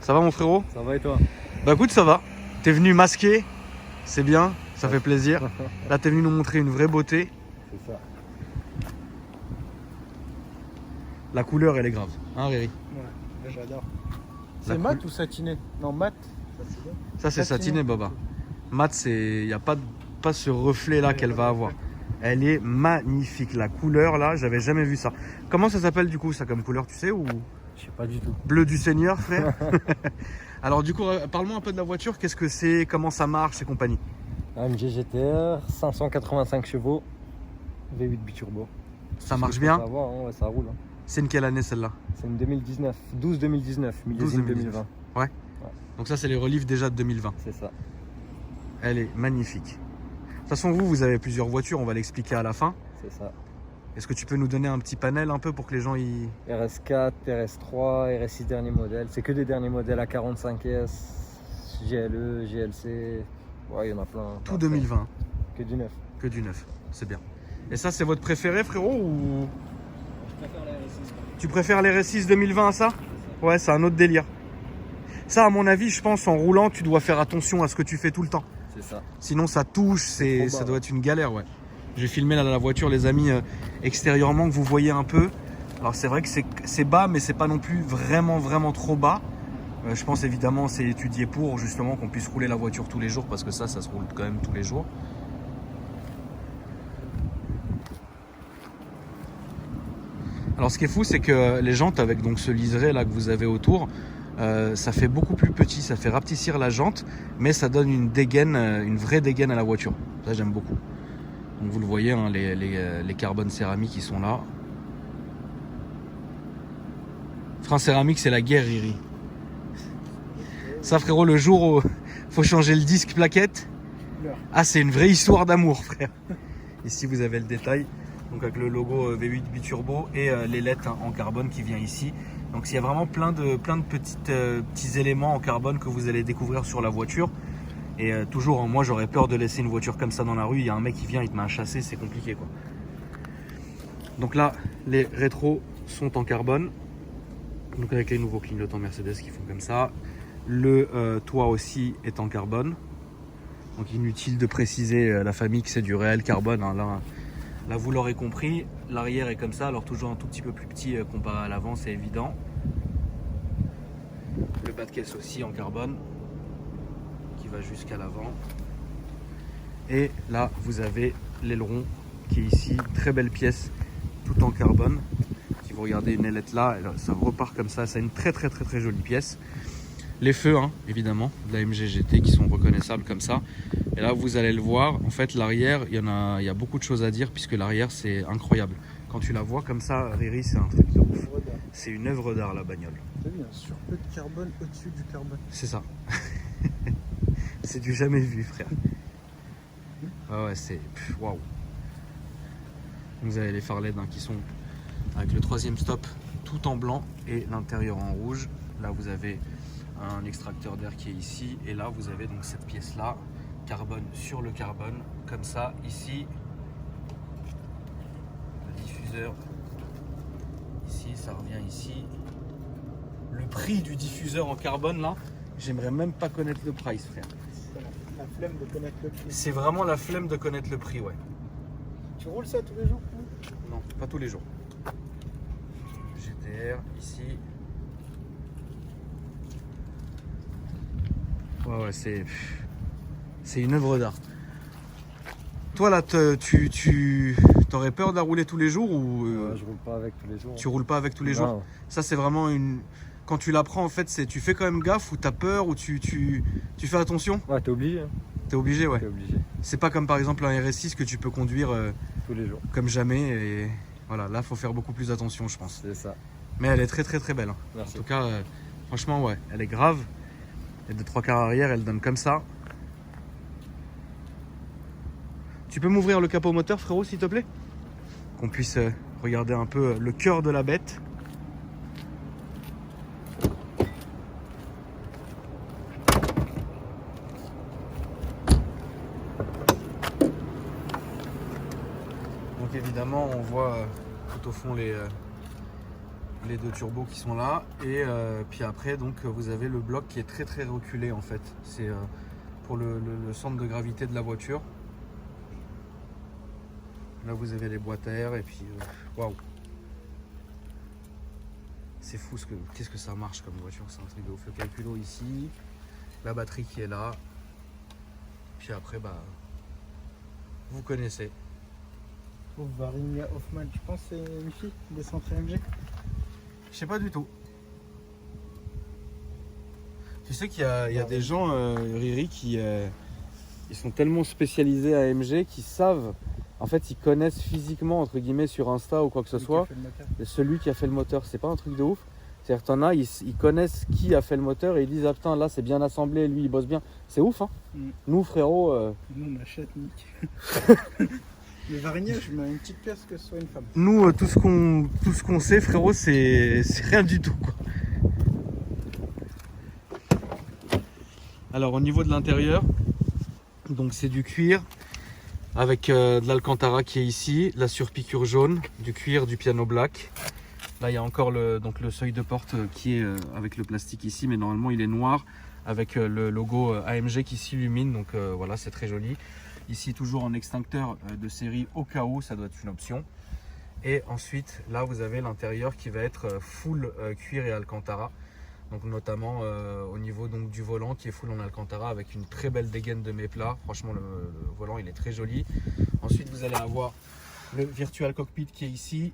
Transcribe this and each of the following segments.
Ça va mon frérot? Ça va et toi? Bah écoute, ça va. T'es venu masquer, c'est bien, ça fait plaisir. Là t'es venu nous montrer une vraie beauté. C'est ça. La couleur elle est grave, hein Riri? Ouais, j'adore. La C'est mat ou satiné? Non, mat. Ça c'est satiné Baba. Mat, c'est, y a pas ce reflet là qu'elle va avoir. Elle est magnifique, la couleur là, j'avais jamais vu ça. Comment ça s'appelle du coup ça comme couleur, tu sais, ou Je sais pas du tout. bleu du Seigneur, frère? Alors du coup, parle-moi un peu de la voiture, qu'est-ce que c'est, comment ça marche et compagnie. AMG GTR, 585 chevaux, V8 biturbo. Ça marche bien? Ça va, hein, ouais, ça roule. Hein. C'est une quelle année celle-là? C'est une 2019, 12-2019, millésime 2020. Ouais. Donc ça c'est les reliefs déjà de 2020. C'est ça. Elle est magnifique. De toute façon vous avez plusieurs voitures, on va l'expliquer à la fin. C'est ça. Est-ce que tu peux nous donner un petit panel un peu pour que les gens y... RS4, RS3, RS6 dernier modèle. C'est que des derniers modèles A45S, GLE, GLC. Ouais, il y en a plein. Tout 2020, Que du neuf. que du neuf, c'est bien. Et ça c'est votre préféré frérot ou... Je préfère la RS6. Tu préfères les RS6 2020 à ça? Ouais, c'est un autre délire. Ça à mon avis, je pense en roulant, tu dois faire attention à ce que tu fais tout le temps. C'est ça. Sinon ça touche, ça doit être une galère, ouais. J'ai filmé là, la voiture, les amis, extérieurement, que vous voyez un peu. Alors c'est vrai que c'est bas, mais c'est pas non plus vraiment trop bas. Je pense évidemment c'est étudié pour justement qu'on puisse rouler la voiture tous les jours, parce que ça se roule quand même tous les jours. Alors ce qui est fou, c'est que les jantes avec donc ce liseré là que vous avez autour, ça fait beaucoup plus petit, ça fait rapetissir la jante, mais ça donne une dégaine, une vraie dégaine à la voiture. Ça j'aime beaucoup. Donc vous le voyez, hein, les carbones céramiques qui sont là. Frein céramique, c'est la guerre, Riri. Ça frérot, le jour où faut changer le disque plaquette, ah c'est une vraie histoire d'amour frère. Ici vous avez le détail, donc avec le logo V8 biturbo et l'ailette en carbone qui vient ici. Donc il y a vraiment plein de petits éléments en carbone que vous allez découvrir sur la voiture. Et toujours, moi j'aurais peur de laisser une voiture comme ça dans la rue. Il y a un mec qui vient, il te met un chassé, c'est compliqué quoi. Donc là, les rétros sont en carbone. Donc avec les nouveaux clignotants Mercedes qui font comme ça. Le toit aussi est en carbone. Donc inutile de préciser la famille que c'est du réel carbone. Hein. Là, vous l'aurez compris, l'arrière est comme ça. Alors toujours un tout petit peu plus petit comparé à l'avant, c'est évident. Le bas de caisse aussi en carbone, qui va jusqu'à l'avant. Et là, vous avez l'aileron qui est ici. Très belle pièce, tout en carbone. Si vous regardez une ailette là, ça repart comme ça. C'est une très jolie pièce. Les feux, hein, évidemment, de la MG GT qui sont reconnaissables comme ça. Et là, vous allez le voir, en fait, l'arrière, il y a beaucoup de choses à dire puisque l'arrière, c'est incroyable. Quand tu la vois comme ça, Riri, c'est un truc de ouf. C'est une œuvre d'art, la bagnole. T'as vu un surplus de carbone au-dessus du carbone. C'est ça. C'est du jamais vu, frère. Ah ouais, c'est... Waouh. Vous avez les phares LED hein, qui sont avec le 3e stop tout en blanc et l'intérieur en rouge. Là, vous avez un extracteur d'air qui est ici. Et là, vous avez donc cette pièce-là, carbone sur le carbone. Comme ça, ici, le diffuseur. Ici, ça revient ici. Le prix du diffuseur en carbone, là, j'aimerais même pas connaître le price, frère. La flemme de connaître le prix. C'est vraiment la flemme de connaître le prix, ouais. Tu roules ça tous les jours? Non, pas tous les jours. GTR, ici. Ouais, c'est une œuvre d'art. Toi, là, tu aurais peur de la rouler tous les jours ou Ouais, je roule pas avec tous les jours. tu roules pas avec tous les Non. jours? Ça, c'est vraiment une... Quand tu la prends, en fait, tu fais quand même gaffe ou t'as peur ou tu fais attention? Ouais, t'es obligé. Hein. T'es obligé, ouais. T'es obligé. C'est pas comme par exemple un RS6 que tu peux conduire Tous les jours. comme jamais. Et voilà, là, faut faire beaucoup plus attention, je pense. C'est ça. Mais elle est très belle. Hein. Merci. En tout cas, franchement, ouais, elle est grave. Et de 3 quarts arrière, elle donne comme ça. Tu peux m'ouvrir le capot moteur, frérot, s'il te plaît? Qu'on puisse regarder un peu le cœur de la bête. Donc évidemment, on voit tout au fond les deux turbos qui sont là. Et puis après, donc, vous avez le bloc qui est très très reculé en fait. C'est pour le centre de gravité de la voiture. Là, vous avez les boîtes à air et puis waouh! C'est fou qu'est-ce que ça marche comme voiture, c'est un truc de ouf. Le calculo ici, la batterie qui est là. Puis après, bah, vous connaissez. Varinia Hoffman, tu penses que c'est une fille des centres AMG? Je sais pas du tout. Tu sais qu'il y a des gens, Riri, qui ils sont tellement spécialisés à AMG qu'ils savent, en fait, ils connaissent physiquement, entre guillemets, sur Insta ou quoi que ce soit, celui qui a fait le moteur. C'est pas un truc de ouf. C'est-à-dire que t'en as, ils connaissent qui a fait le moteur et ils disent ah putain, là c'est bien assemblé, lui il bosse bien. C'est ouf, hein. Nous, frérot. Nous, on achète, Nick. Mais Varinia, je mets une petite pièce que ce soit une femme. Nous, tout ce qu'on sait, frérot, c'est rien du tout, quoi. Alors, au niveau de l'intérieur, donc c'est du cuir avec de l'Alcantara qui est ici, la surpiqûre jaune, du cuir, du piano black. Là, il y a encore le seuil de porte qui est avec le plastique ici, mais normalement, il est noir avec le logo AMG qui s'illumine. Donc voilà, c'est très joli. Ici, toujours en extincteur de série au cas où, ça doit être une option. Et ensuite, là, vous avez l'intérieur qui va être full cuir et Alcantara. Donc notamment au niveau donc, du volant qui est full en Alcantara avec une très belle dégaine de méplats. Franchement, le volant, il est très joli. Ensuite, vous allez avoir le Virtual Cockpit qui est ici.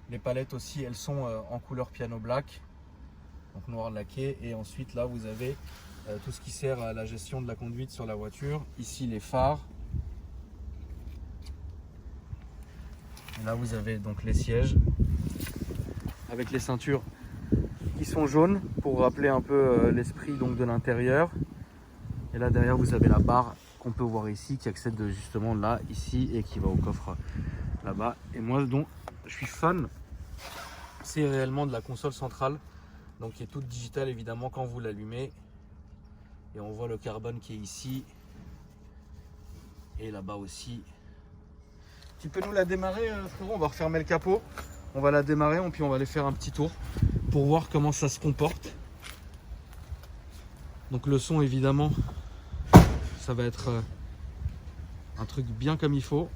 Les palettes aussi, elles sont en couleur piano black, donc noir laqué. Et ensuite, là, vous avez tout ce qui sert à la gestion de la conduite sur la voiture. Ici, les phares. Et là, vous avez donc les sièges avec les ceintures qui sont jaunes pour rappeler un peu l'esprit donc de l'intérieur. Et là, derrière, vous avez la barre qu'on peut voir ici qui accède justement là, ici et qui va au coffre là-bas. Et moi, donc, je suis fan, c'est réellement de la console centrale, donc qui est toute digitale évidemment quand vous l'allumez. Et on voit le carbone qui est ici et là-bas aussi. Tu peux nous la démarrer, frérot? On va refermer le capot, on va la démarrer et puis on va aller faire un petit tour pour voir comment ça se comporte. Donc le son évidemment, ça va être un truc bien comme il faut.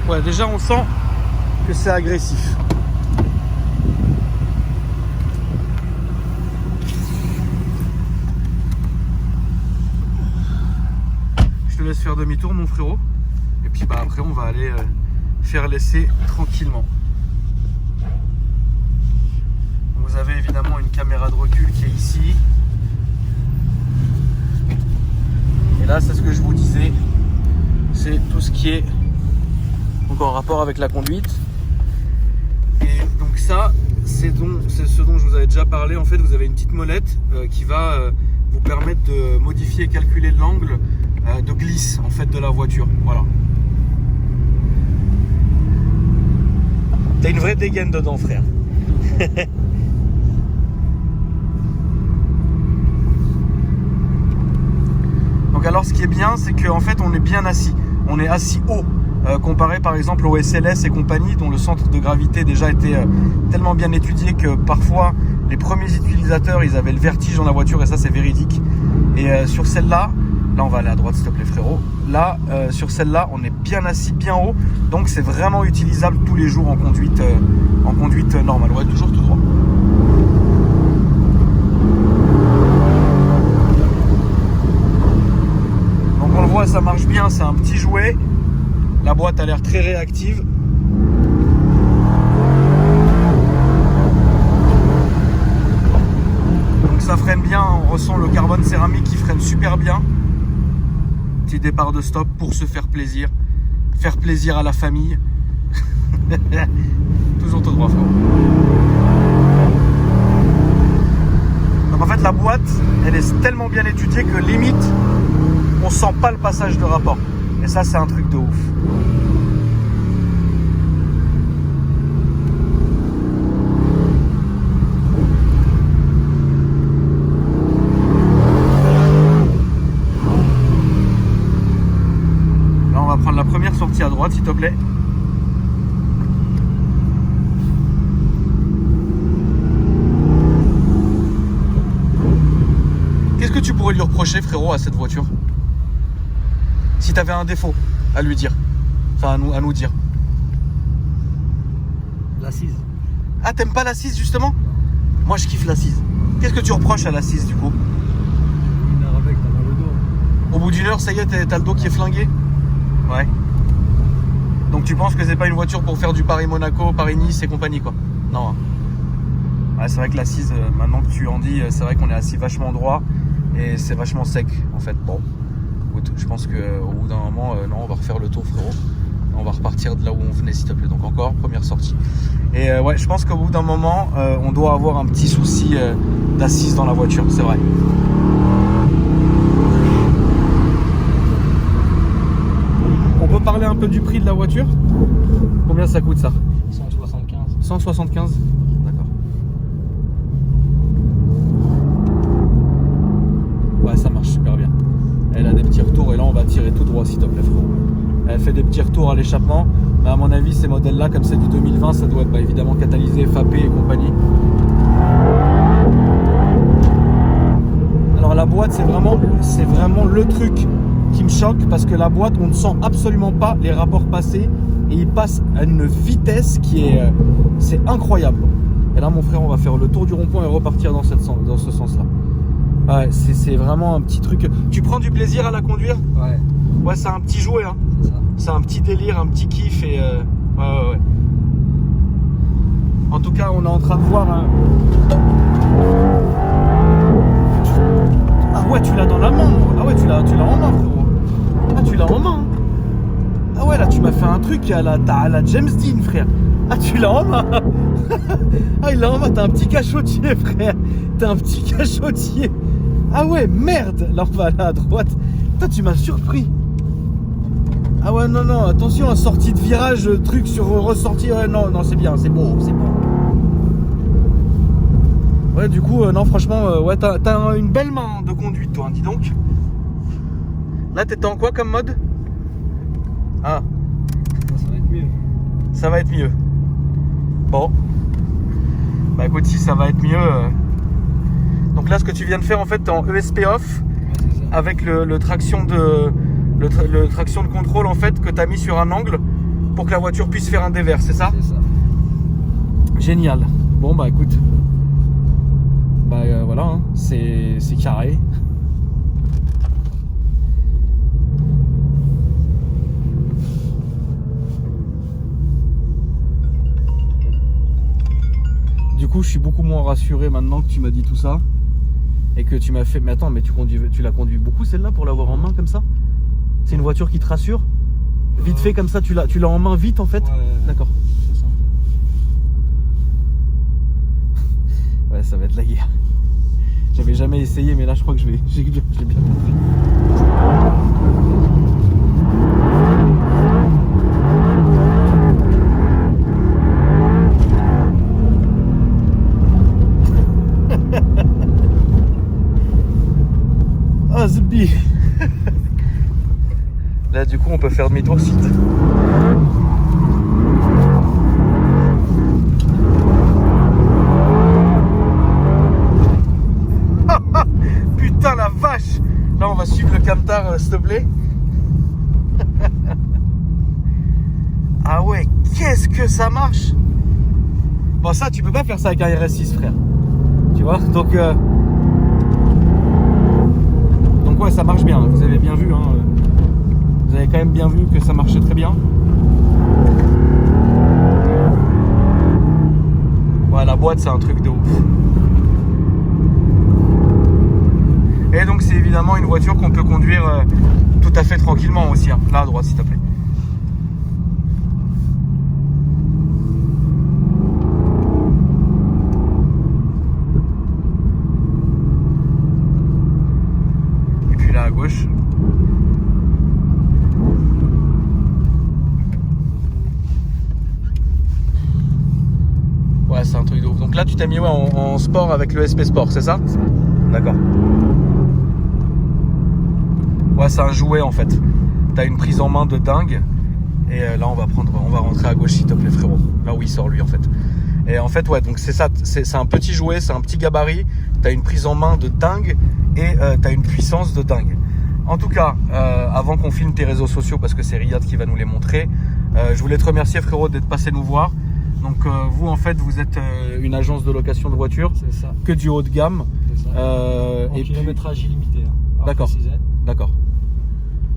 Ouais, déjà on sent que c'est agressif. Je te laisse faire demi-tour mon frérot. Et puis bah après on va aller faire l'essai tranquillement. Vous avez évidemment une caméra de recul qui est ici. Et là c'est ce que je vous disais. C'est tout ce qui est donc en rapport avec la conduite. Et donc ça, c'est ce dont je vous avais déjà parlé. En fait, vous avez une petite molette qui va vous permettre de modifier et calculer l'angle de glisse en fait de la voiture. Voilà. T'as une vraie dégaine dedans, frère. Donc alors, ce qui est bien, c'est qu'en fait, on est bien assis. On est assis haut. Comparé par exemple au SLS et compagnie dont le centre de gravité déjà était tellement bien étudié que parfois les premiers utilisateurs ils avaient le vertige dans la voiture et ça c'est véridique. Et sur celle-là, là on va aller à droite s'il te plaît frérot, là sur celle-là on est bien assis, bien haut, donc c'est vraiment utilisable tous les jours en conduite normale, ouais toujours tout droit. Donc on le voit, ça marche bien, c'est un petit jouet. La boîte a l'air très réactive. Donc ça freine bien, on ressent le carbone céramique qui freine super bien. Petit départ de stop pour se faire plaisir à la famille. Toujours tout droit frérot. Donc en fait la boîte, elle est tellement bien étudiée que limite, on sent pas le passage de rapport. Et ça c'est un truc de ouf. Là on va prendre la première sortie à droite s'il te plaît. Qu'est-ce que tu pourrais lui reprocher, frérot, à cette voiture? Si tu avais un défaut à lui dire, enfin à nous dire. L'assise. Ah, t'aimes pas l'assise justement? Moi je kiffe l'assise. Qu'est-ce que tu reproches à l'assise du coup? Une heure avec, t'as mal au dos. Au bout d'une heure, ça y est, t'as le dos qui est flingué? Ouais. Donc tu penses que c'est pas une voiture pour faire du Paris-Monaco, Paris-Nice et compagnie quoi? Non. Hein. Ouais, c'est vrai que l'assise, maintenant que tu en dis, c'est vrai qu'on est assis vachement droit et c'est vachement sec en fait. Bon, écoute, je pense qu'au bout d'un moment, non, on va refaire le tour, frérot. On va repartir de là où on venait, s'il te plaît. Donc encore, première sortie. Et ouais, je pense qu'au bout d'un moment, on doit avoir un petit souci d'assise dans la voiture, c'est vrai. On peut parler un peu du prix de la voiture? Combien ça coûte ça? 175. 175? D'accord. Ouais, ça marche super bien. Elle a des petits retours et là on va tirer tout droit s'il te plaît, frérot. Elle fait des petits retours à l'échappement, mais à mon avis ces modèles là, comme c'est du 2020, ça doit être évidemment catalysé, FAP et compagnie. Alors la boîte c'est vraiment le truc qui me choque, parce que la boîte on ne sent absolument pas les rapports passés et il passe à une vitesse qui est c'est incroyable. Et là mon frère, on va faire le tour du rond-point et repartir dans ce sens là. Ouais, c'est vraiment un petit truc. Tu prends du plaisir à la conduire? Ouais. Ouais, c'est un petit jouet, hein. C'est ça. C'est un petit délire, un petit kiff et ouais. En tout cas, on est en train de voir un... Ah ouais, tu l'as dans la main. Ah ouais, tu l'as en main, frérot. Ah, tu l'as en main. Ah ouais, là, tu m'as fait un truc à la James Dean, frère. Ah, tu l'as en main. Ah, il l'a en main. T'as un petit cachotier, frère. T'as un petit cachotier. Ah ouais, merde. Là, on va aller à droite. Putain, tu m'as surpris. Ah ouais, non, attention, sortie de virage, truc sur ressortie. Ouais, non, c'est bien, c'est beau, c'est beau. Ouais, du coup, non, franchement, ouais, t'as une belle main de conduite, toi, dis donc. Là, t'étais en quoi comme mode? Ah. Ça va être mieux. Ça va être mieux. Bon. Bah écoute, si ça va être mieux. Donc là, ce que tu viens de faire, en fait, t'es en ESP off. Ouais, c'est ça. Avec le traction le traction de contrôle en fait que tu as mis sur un angle pour que la voiture puisse faire un dévers, c'est ça? C'est ça. Génial. Bon bah écoute, bah voilà, hein, c'est carré. Du coup, je suis beaucoup moins rassuré maintenant que tu m'as dit tout ça et que tu m'as fait. Mais attends, mais tu l'as conduit beaucoup celle-là pour l'avoir en main comme ça? C'est une voiture qui te rassure? Vite fait comme ça, tu l'as en main vite en fait? Ouais, d'accord. C'est ça. Ouais, ça va être la guerre. J'avais jamais essayé, mais là je crois que j'ai bien compris. Ah, Zbi. Là, du coup, on peut faire demi-tour site. Putain, la vache! Là, on va suivre le camtar, s'il te plaît. Ah ouais, qu'est-ce que ça marche! Bon, ça, tu peux pas faire ça avec un RS6, frère. Tu vois? Donc ouais, ça marche bien. Vous avez bien vu, hein. Vous avez quand même bien vu que ça marchait très bien. Ouais, la boîte, c'est un truc de ouf. Et donc, c'est évidemment une voiture qu'on peut conduire tout à fait tranquillement aussi. Hein. Là, à droite, s'il te plaît. là tu t'es mis en sport avec le SP Sport, c'est ça? D'accord. Ouais, c'est un jouet en fait. T'as une prise en main de dingue. Et là on va rentrer à gauche s'il te plaît frérot. Là où il sort lui en fait. Et en fait ouais, donc c'est ça, c'est un petit jouet, c'est un petit gabarit. T'as une prise en main de dingue et t'as une puissance de dingue. En tout cas, avant qu'on filme tes réseaux sociaux, parce que c'est Riyad qui va nous les montrer, je voulais te remercier frérot d'être passé nous voir. Donc vous en fait vous êtes une agence de location de voitures, C'est ça. que du haut de gamme. C'est ça. Et kilométrage illimité. Hein, D'accord. D'accord.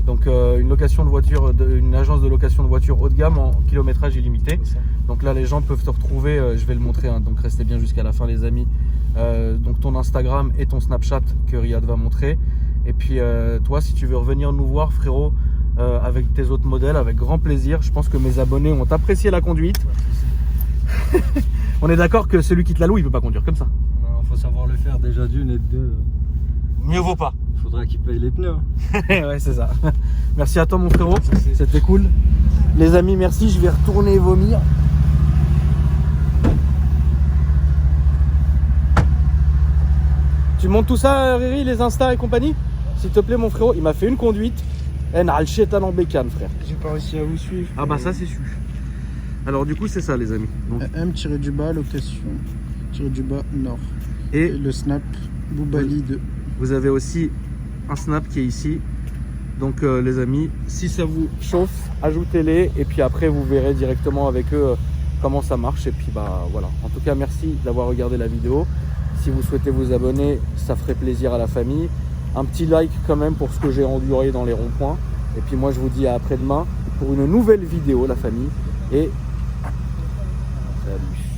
Donc une location de voiture, une agence de location de voitures haut de gamme en kilométrage illimité. Donc là les gens peuvent te retrouver, je vais le montrer, hein, donc restez bien jusqu'à la fin les amis. Donc ton Instagram et ton Snapchat que Riyad va montrer. Et puis toi si tu veux revenir nous voir frérot avec tes autres modèles, avec grand plaisir. Je pense que mes abonnés ont apprécié la conduite. On est d'accord que celui qui te la loue il peut pas conduire comme ça. Il faut savoir le faire déjà d'une et de deux. Mieux vaut pas. Il faudra qu'il paye les pneus. Ouais c'est ça. Merci à toi mon frérot, c'était cool. Les amis merci, je vais retourner vomir. Tu montes tout ça Riri, les Insta et compagnie? S'il te plaît mon frérot, il m'a fait une conduite. N'a le chétan en bécane frère. J'ai pas réussi à vous suivre. Ah bah ça c'est sûr. Alors du coup c'est ça les amis. Donc, M-du-bas location -du-bas nord. et Et le snap Boubali 2. vous avez aussi un snap qui est ici. Donc les amis, si ça vous chauffe, ajoutez-les et puis après vous verrez directement avec eux comment ça marche. Et puis bah voilà. En tout cas merci d'avoir regardé la vidéo. Si vous souhaitez vous abonner, ça ferait plaisir à la famille. Un petit like quand même pour ce que j'ai enduré dans les ronds-points. Et puis moi je vous dis à après-demain pour une nouvelle vidéo la famille. Et salut.